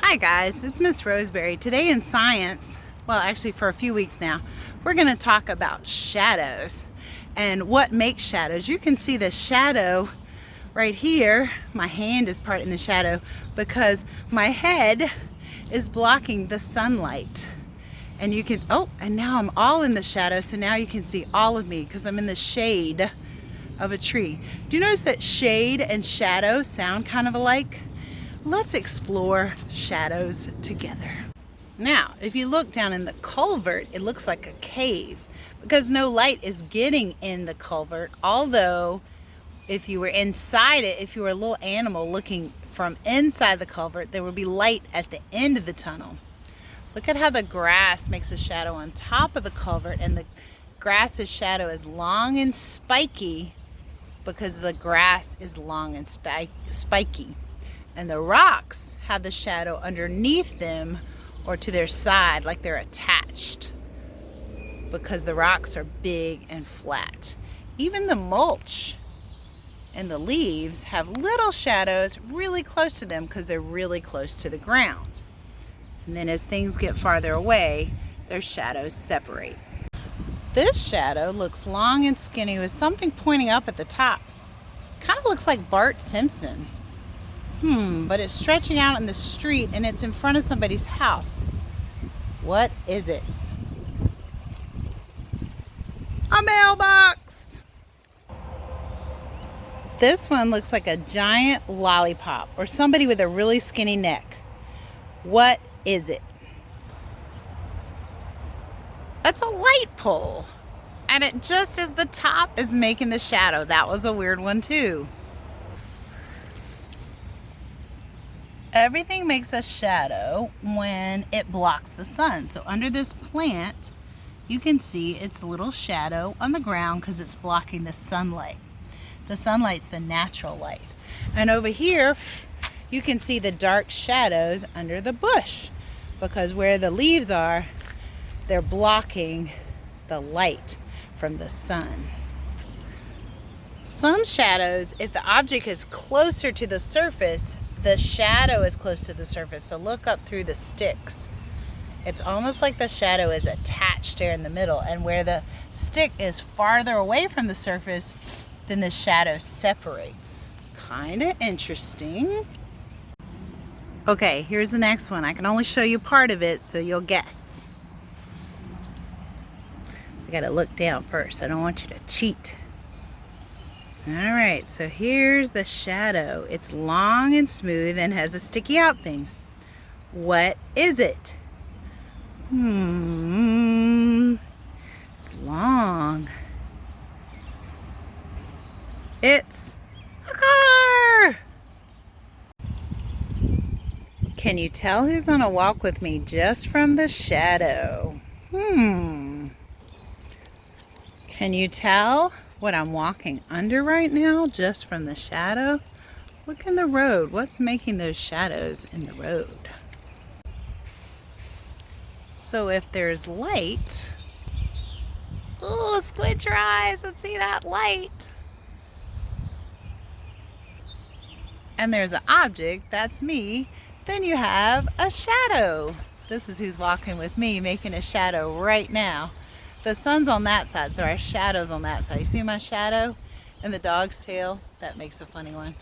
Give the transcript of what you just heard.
Hi guys, it's Miss Roseberry. Today in science, well actually for a few weeks now, we're going to talk about shadows and what makes shadows. You can see the shadow right here. My hand is part in the shadow because my head is blocking the sunlight. And you can, and now I'm all in the shadow, so now you can see all of me because I'm in the shade of a tree. Do you notice that shade and shadow sound kind of alike? Let's explore shadows together. Now, if you look down in the culvert, it looks like a cave because no light is getting in the culvert. Although, if you were inside it, if you were a little animal looking from inside the culvert, there would be light at the end of the tunnel. Look at how the grass makes a shadow on top of the culvert, and the grass's shadow is long and spiky because the grass is long and spiky. And the rocks have the shadow underneath them or to their side, like they're attached, because the rocks are big and flat. Even the mulch and the leaves have little shadows really close to them because they're really close to the ground. And then as things get farther away, their shadows separate. This shadow looks long and skinny with something pointing up at the top. Kind of looks like Bart Simpson. But it's stretching out in the street and it's in front of somebody's house. What is it? A mailbox! This one looks like a giant lollipop or somebody with a really skinny neck. What is it? That's a light pole. And it just as the top is making the shadow. That was a weird one too. Everything makes a shadow when it blocks the sun. So under this plant, you can see its little shadow on the ground because it's blocking the sunlight. The sunlight's the natural light. And over here, you can see the dark shadows under the bush because where the leaves are, they're blocking the light from the sun. Some shadows, if the object is closer to the surface, the shadow is close to the surface. So look up through the sticks. It's almost like the shadow is attached there in the middle, and where the stick is farther away from the surface, then the shadow separates. Kind of interesting. Okay, here's the next one. I can only show you part of it so you'll guess. I gotta look down first. I don't want you to cheat. All right, so here's the shadow. It's long and smooth and has a sticky out thing. What is it? It's long. It's a car! Can you tell who's on a walk with me just from the shadow? Can you tell what I'm walking under right now just from the shadow? Look in the road. What's making those shadows in the road? So if there's light, squint your eyes and see that light. And there's an object, that's me, then you have a shadow. This is who's walking with me, making a shadow right now. The sun's on that side, so our shadow's on that side. You see my shadow and the dog's tail? That makes a funny one.